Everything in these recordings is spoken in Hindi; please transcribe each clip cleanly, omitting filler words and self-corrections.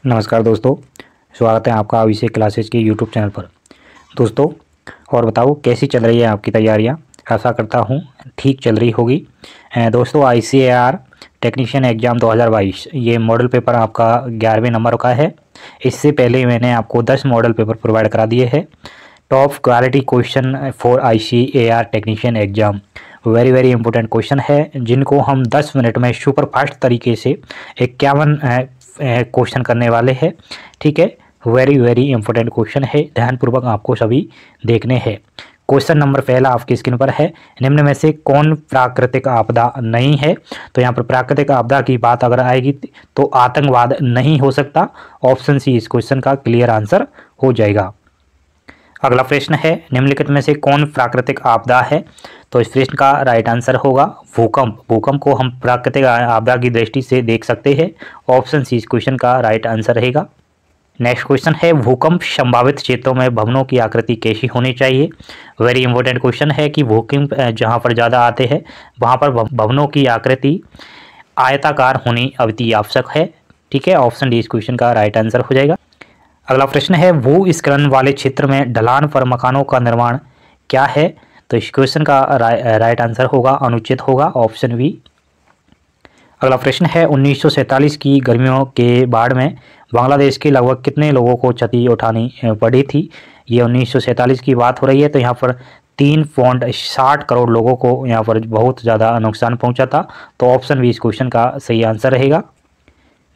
नमस्कार दोस्तों, स्वागत है आपका अभिषेक क्लासेज के यूट्यूब चैनल पर। दोस्तों, और बताओ कैसी चल रही है आपकी तैयारियां। आशा करता हूं ठीक चल रही होगी। दोस्तों, ICAR टेक्नीशियन एग्ज़ाम 2022 ये मॉडल पेपर आपका 11वें नंबर का है। इससे पहले मैंने आपको 10 मॉडल पेपर प्रोवाइड करा दिए हैं। Top quality question for ICAR technician exam, very important question है जिनको हम 10 मिनट में सुपर फास्ट तरीके से 51 क्वेश्चन करने वाले हैं। ठीक है, वेरी इंपॉर्टेंट क्वेश्चन है, ध्यानपूर्वक आपको सभी देखने हैं। क्वेश्चन नंबर पहला आपकी स्क्रीन पर है, निम्न में से कौन प्राकृतिक आपदा नहीं है। तो यहाँ पर प्राकृतिक आपदा की बात अगर आएगी तो आतंकवाद नहीं हो सकता। ऑप्शन सी इस क्वेश्चन का क्लियर आंसर हो जाएगा। अगला प्रश्न है, निम्नलिखित में से कौन प्राकृतिक आपदा है। तो इस प्रश्न का राइट आंसर होगा भूकंप। भूकंप को हम प्राकृतिक आपदा की दृष्टि से देख सकते हैं। ऑप्शन सी इस क्वेश्चन का राइट आंसर रहेगा। नेक्स्ट क्वेश्चन है, भूकंप संभावित क्षेत्रों में भवनों की आकृति कैसी होनी चाहिए। वेरी इंपॉर्टेंट क्वेश्चन है कि भूकंप जहां पर ज़्यादा आते हैं वहां पर भवनों की आकृति आयताकार होनी अति आवश्यक है। ठीक है, ऑप्शन डी इस क्वेश्चन का राइट आंसर हो जाएगा। अगला प्रश्न है, भूस्खलन वाले क्षेत्र में ढलान पर मकानों का निर्माण क्या है। तो इस क्वेश्चन का राइट आंसर होगा अनुचित होगा, ऑप्शन बी। अगला प्रश्न है, 1947 की गर्मियों के बाढ़ में बांग्लादेश के लगभग कितने लोगों को क्षति उठानी पड़ी थी। ये 1947 की बात हो रही है। तो यहाँ पर 3.60 करोड़ लोगों को यहाँ पर बहुत ज़्यादा नुकसान पहुँचा था। तो ऑप्शन बी इस क्वेश्चन का सही आंसर रहेगा।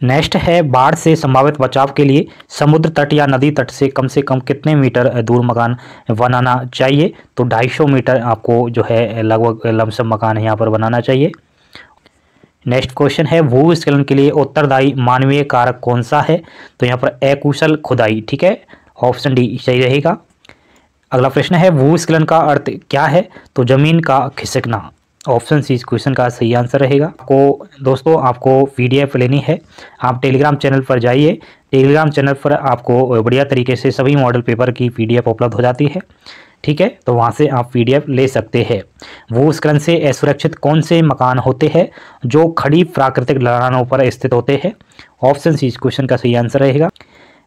नेक्स्ट है, बाढ़ से संभावित बचाव के लिए समुद्र तट या नदी तट से कम कितने मीटर दूर मकान बनाना चाहिए। तो 250 मीटर आपको जो है लगभग लमसम मकान यहाँ पर बनाना चाहिए। नेक्स्ट क्वेश्चन है, भूस्खलन के लिए उत्तरदायी मानवीय कारक कौन सा है। तो यहाँ पर अकुशल खुदाई। ठीक है, ऑप्शन डी सही रहेगा। अगला प्रश्न है, भूस्खलन का अर्थ क्या है। तो जमीन का खिसकना। ऑप्शन सी इस क्वेश्चन का सही आंसर रहेगा। दोस्तों, आपको PDF लेनी है, आप टेलीग्राम चैनल पर जाइए। टेलीग्राम चैनल पर आपको बढ़िया तरीके से सभी मॉडल पेपर की PDF उपलब्ध हो जाती है। ठीक है, तो वहाँ से आप PDF ले सकते हैं। भूस्खलन से असुरक्षित कौन से मकान होते हैं जो खड़ी प्राकृतिक ढलानों पर स्थित होते हैं। ऑप्शन सी इस क्वेश्चन का सही आंसर रहेगा।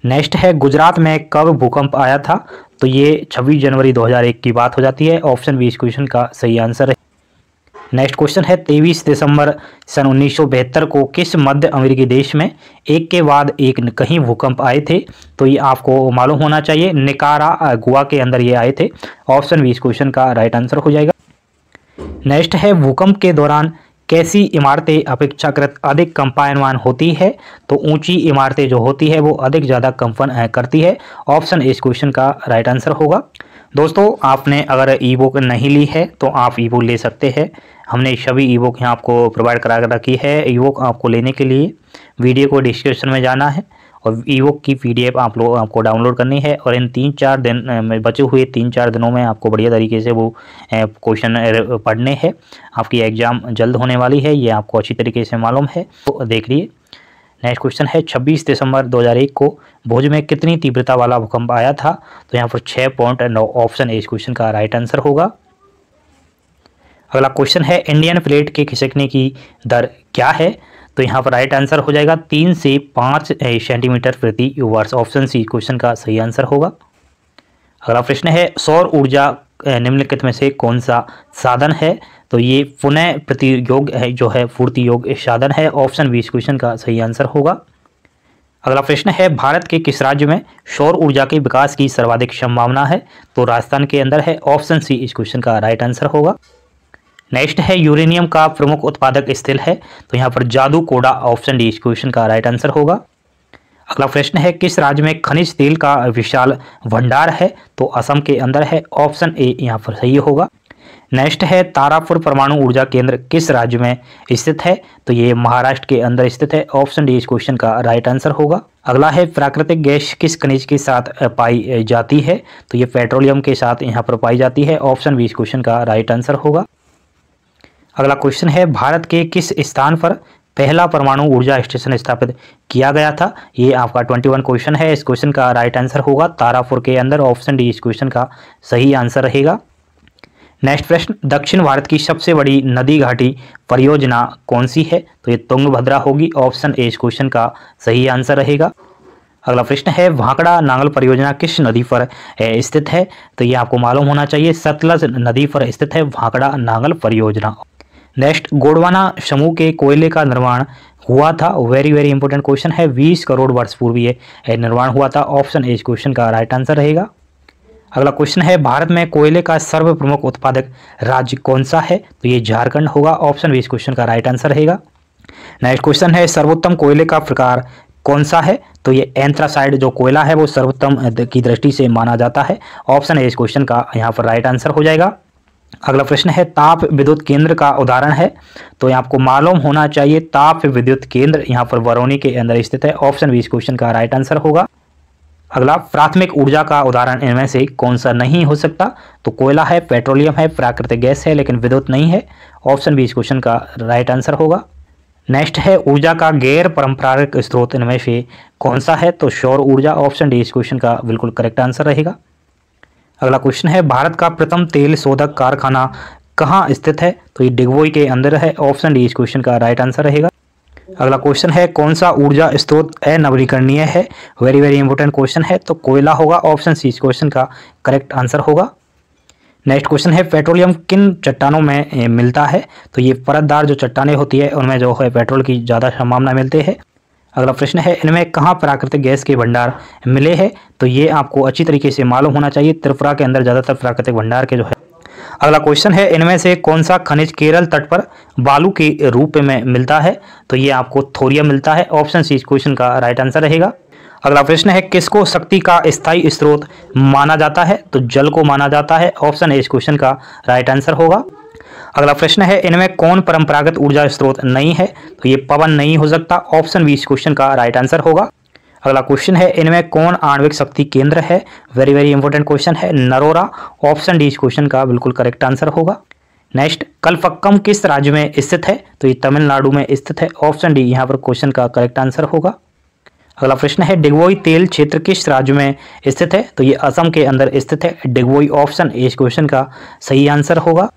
नेक्स्ट है, गुजरात में कब भूकंप आया था। तो ये 26 जनवरी 2001 की बात हो जाती है। ऑप्शन बी इस क्वेश्चन का सही आंसर है। नेक्स्ट क्वेश्चन है, 23 दिसंबर सन 1972 को किस मध्य अमेरिकी देश में एक के बाद एक कहीं भूकंप आए थे। तो ये आपको मालूम होना चाहिए, निकारागुआ के अंदर ये आए थे। ऑप्शन बी इस क्वेश्चन का राइट आंसर हो जाएगा। नेक्स्ट है, भूकंप के दौरान कैसी इमारतें अपेक्षाकृत अधिक कंपायमान होती है। तो ऊंची इमारतें जो होती है वो अधिक ज़्यादा कंपन करती है। ऑप्शन इस क्वेश्चन का राइट आंसर होगा। दोस्तों, आपने अगर ई बुक नहीं ली है तो आप ई बुक ले सकते हैं। हमने सभी ई बुक यहाँ आपको प्रोवाइड करा रखी है। ई बुक आपको लेने के लिए वीडियो को डिस्क्रिप्शन में जाना है और ई बुक की PDF आपको डाउनलोड करनी है। और इन 3-4 दिन में बचे हुए 3-4 दिनों में आपको बढ़िया तरीके से वो क्वेश्चन पढ़ने हैं। आपकी एग्ज़ाम जल्द होने वाली है, ये आपको अच्छी तरीके से मालूम है, तो देख लिए। नेक्स्ट क्वेश्चन है, 26 दिसंबर 2001 को भुज में कितनी तीव्रता वाला भूकंप आया था। तो यहाँ पर 6.9। ऑप्शन ए इस क्वेश्चन का राइट आंसर होगा। अगला क्वेश्चन है, इंडियन प्लेट के खिसकने की दर क्या है। तो यहाँ पर राइट आंसर हो जाएगा 3 से 5 सेंटीमीटर प्रति वर्ष। ऑप्शन सी क्वेश्चन का सही आंसर होगा। अगला प्रश्न है, सौर ऊर्जा निम्नलिखित में से कौन सा साधन है। तो ये पुनः प्रतियोग है, जो है पूर्ति योग्य साधन है। ऑप्शन बी इस क्वेश्चन का सही आंसर होगा। अगला प्रश्न है, भारत के किस राज्य में सौर ऊर्जा के विकास की सर्वाधिक संभावना है। तो राजस्थान के अंदर है। ऑप्शन सी इस क्वेश्चन का राइट आंसर होगा। नेक्स्ट है, यूरेनियम का प्रमुख उत्पादक स्थल है। तो यहाँ पर जादूकोड़ा। ऑप्शन डी इस क्वेश्चन का राइट आंसर होगा। अगला प्रश्न है, किस राज्य में खनिज तेल का विशाल भंडार है। तो असम के अंदर है। ऑप्शन ए यहाँ पर सही होगा। नेक्स्ट है, तारापुर परमाणु ऊर्जा केंद्र किस राज्य में स्थित है। तो ये महाराष्ट्र के अंदर स्थित है। ऑप्शन डी इस क्वेश्चन का राइट आंसर होगा। अगला है, प्राकृतिक गैस किस खनिज के साथ पाई जाती है। तो ये पेट्रोलियम के साथ यहाँ पर पाई जाती है। ऑप्शन बी इस क्वेश्चन का राइट आंसर होगा। अगला क्वेश्चन है, भारत के किस स्थान पर पहला परमाणु ऊर्जा स्टेशन स्थापित किया गया था। ये आपका 21 क्वेश्चन है। इस क्वेश्चन का राइट आंसर होगा तारापुर के अंदर। ऑप्शन डी इस क्वेश्चन का सही आंसर रहेगा। नेक्स्ट प्रश्न, दक्षिण भारत की सबसे बड़ी नदी घाटी परियोजना कौन सी है। तो ये तुंगभद्रा होगी। ऑप्शन ए इस क्वेश्चन का सही आंसर रहेगा। अगला प्रश्न है भाखड़ा नांगल परियोजना किस नदी पर स्थित है? तो ये आपको मालूम होना चाहिए, सतलज नदी पर स्थित है भाखड़ा नांगल परियोजना। नेक्स्ट, गोंडवाना समूह के कोयले का निर्माण हुआ था, वेरी वेरी इंपॉर्टेंट क्वेश्चन है, 20 करोड़ वर्ष पूर्व ये निर्माण हुआ था। ऑप्शन ए इस क्वेश्चन का राइट आंसर रहेगा। अगला क्वेश्चन है भारत में कोयले का सर्व प्रमुख उत्पादक राज्य कौन सा है? तो ये झारखंड होगा। ऑप्शन बी इस क्वेश्चन का राइट आंसर रहेगा। नेक्स्ट क्वेश्चन है सर्वोत्तम कोयले का प्रकार कौन सा है? तो ये एंथ्रासाइड जो कोयला है वो सर्वोत्तम की दृष्टि से माना जाता है। ऑप्शन ए इस क्वेश्चन का यहाँ पर राइट आंसर हो जाएगा। अगला प्रश्न है ताप विद्युत केंद्र का उदाहरण है? तो ये आपको मालूम होना चाहिए, ताप विद्युत केंद्र यहाँ पर बरौनी के अंदर स्थित है। ऑप्शन बी इस क्वेश्चन का राइट आंसर होगा। अगला, प्राथमिक ऊर्जा का उदाहरण इनमें से कौन सा नहीं हो सकता? तो कोयला है, पेट्रोलियम है, प्राकृतिक गैस है, लेकिन विद्युत नहीं है। ऑप्शन बी इस क्वेश्चन का राइट आंसर होगा। नेक्स्ट है ऊर्जा का गैर परंपरागत स्रोत इनमें से कौन सा है? तो सौर ऊर्जा। ऑप्शन डी इस क्वेश्चन का बिल्कुल करेक्ट आंसर रहेगा। अगला क्वेश्चन है भारत का प्रथम तेल शोधक कारखाना कहाँ स्थित है? तो ये डिगबोई के अंदर है। ऑप्शन डी इस क्वेश्चन का राइट आंसर रहेगा। अगला क्वेश्चन है कौन सा ऊर्जा स्रोत अनवीकरणीय है? वेरी वेरी इंपॉर्टेंट क्वेश्चन है, तो कोयला होगा। ऑप्शन सी इस क्वेश्चन का करेक्ट आंसर होगा। नेक्स्ट क्वेश्चन है पेट्रोलियम किन चट्टानों में मिलता है? तो ये परतदार जो चट्टानें होती है उनमें जो है पेट्रोल की ज़्यादा संभावना मिलती है। अगला प्रश्न है इनमें कहाँ प्राकृतिक गैस के भंडार मिले हैं? तो ये आपको अच्छी तरीके से मालूम होना चाहिए, त्रिपुरा के अंदर ज़्यादातर प्राकृतिक भंडार के जो है। अगला क्वेश्चन है इनमें से कौन सा खनिज केरल तट पर बालू के रूप में मिलता है? तो ये आपको थोरियम मिलता है। ऑप्शन सी इस क्वेश्चन का राइट आंसर रहेगा। अगला प्रश्न है किसको शक्ति का स्थायी स्रोत माना जाता है? तो जल को माना जाता है। ऑप्शन ए इस क्वेश्चन का राइट आंसर होगा। अगला प्रश्न है इनमें कौन परंपरागत ऊर्जा स्रोत नहीं है? तो ये पवन नहीं हो सकता। ऑप्शन बी इस क्वेश्चन का राइट आंसर होगा। अगला क्वेश्चन है इनमें कौन आणविक शक्ति केंद्र है? वेरी वेरी इंपॉर्टेंट क्वेश्चन है, नरोरा। ऑप्शन डी इस क्वेश्चन का बिल्कुल करेक्ट आंसर होगा। नेक्स्ट, कलपक्कम किस राज्य में स्थित है? तो ये तमिलनाडु में स्थित है। ऑप्शन डी यहाँ पर क्वेश्चन का करेक्ट आंसर होगा। अगला प्रश्न है डिगबोई तेल क्षेत्र किस राज्य में स्थित है? तो ये असम के अंदर स्थित है, डिगबोई। ऑप्शन ए इस क्वेश्चन का सही आंसर होगा।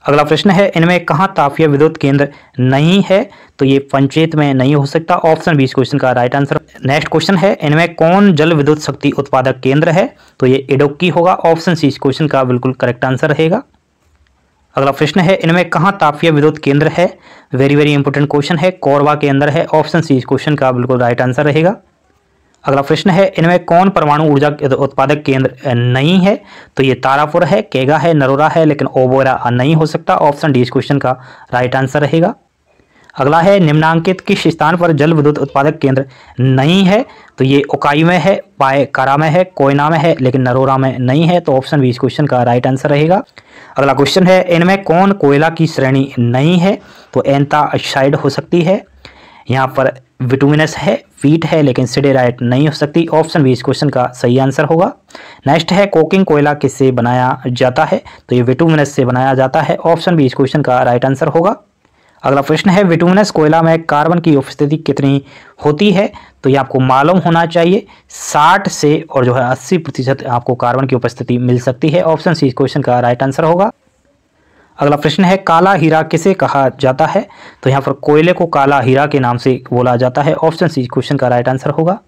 अगला प्रश्न है इनमें कहाँ तापीय विद्युत केंद्र नहीं है? तो ये पंचायत में नहीं हो सकता। ऑप्शन बी इस क्वेश्चन का राइट आंसर। नेक्स्ट क्वेश्चन है इनमें कौन जल विद्युत शक्ति उत्पादक केंद्र है? तो ये इडुक्की होगा। ऑप्शन सी इस क्वेश्चन का बिल्कुल करेक्ट आंसर रहेगा। अगला प्रश्न है इनमें कहाँ तापीय विद्युत केंद्र है? वेरी वेरी इंपॉर्टेंट क्वेश्चन है, कोरबा के अंदर है। ऑप्शन सी इस क्वेश्चन का बिल्कुल राइट आंसर रहेगा। अगला प्रश्न है इनमें कौन परमाणु ऊर्जा उत्पादक केंद्र नहीं है? तो ये तारापुर है, केगा है, नरोरा है, लेकिन ओबोरा नहीं हो सकता। ऑप्शन डी इस क्वेश्चन का राइट आंसर रहेगा। अगला है निम्नांकित किस स्थान पर जल विद्युत उत्पादक केंद्र नहीं है? तो ये उकाई में है, पायकारा में है, कोयना में है, लेकिन नरोरा में नहीं है। तो ऑप्शन बी इस क्वेश्चन का राइट आंसर रहेगा। अगला क्वेश्चन है इनमें कौन कोयला की श्रेणी नहीं है? तो एंथ्रासाइड हो सकती है, यहाँ पर विटुमिनस है, वीट है, लेकिन सिडेराइट नहीं हो सकती। ऑप्शन बी इस क्वेश्चन का सही आंसर होगा। नेक्स्ट है कोकिंग कोयला किससे बनाया जाता है? तो ये विटुमिनस से बनाया जाता है। ऑप्शन बी इस क्वेश्चन का राइट आंसर होगा। अगला प्रश्न है विटुमिनस कोयला में कार्बन की उपस्थिति कितनी होती है? तो ये आपको मालूम होना चाहिए, 60 से और जो है 80% आपको कार्बन की उपस्थिति मिल सकती है। ऑप्शन सी इस क्वेश्चन का राइट आंसर होगा। अगला प्रश्न है काला हीरा किसे कहा जाता है? तो यहाँ पर कोयले को काला हीरा के नाम से बोला जाता है। ऑप्शन सी क्वेश्चन का राइट आंसर होगा।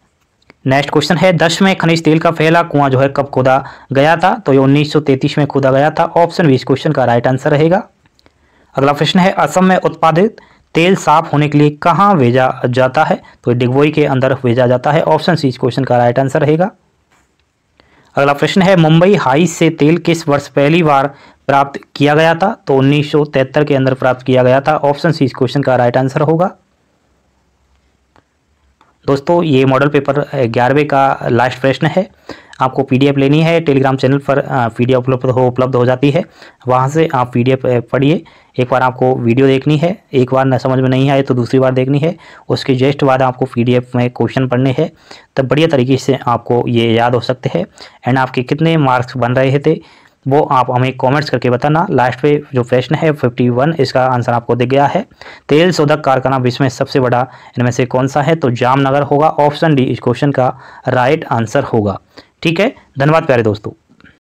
नेक्स्ट क्वेश्चन है 10 में खनिज तेल का पहला कुआं जो है कब खोदा गया था? तो ये 1933 में खोदा गया था। ऑप्शन बी इस क्वेश्चन का राइट आंसर रहेगा। अगला प्रश्न है असम में उत्पादित तेल साफ होने के लिए कहाँ भेजा जाता है? तो डिगबोई के अंदर भेजा जाता है। ऑप्शन सी इस क्वेश्चन का राइट आंसर रहेगा। अगला प्रश्न है मुंबई हाइस से तेल किस वर्ष पहली बार प्राप्त किया गया था? तो 1973 के अंदर प्राप्त किया गया था। ऑप्शन सी इस क्वेश्चन का राइट आंसर होगा। दोस्तों ये मॉडल पेपर 11वें का लास्ट प्रश्न है। आपको पीडीएफ लेनी है, टेलीग्राम चैनल पर पीडीएफ उपलब्ध हो जाती है, वहाँ से आप पीडीएफ पढ़िए। एक बार आपको वीडियो देखनी है, एक बार न समझ में नहीं आए तो दूसरी बार देखनी है, उसके जस्ट बाद आपको पीडीएफ में क्वेश्चन पढ़ने हैं, तब बढ़िया तरीके से आपको ये याद हो सकते हैं। एंड आपके कितने मार्क्स बन रहे थे वो आप हमें कमेंट्स करके बताना। लास्ट पे जो प्रश्न है 51, इसका आंसर आपको दिख गया है। तेल शोधक कारखाना विश्व में सबसे बड़ा इनमें से कौन सा है? तो जामनगर होगा। ऑप्शन डी इस क्वेश्चन का राइट आंसर होगा। ठीक है, धन्यवाद प्यारे दोस्तों।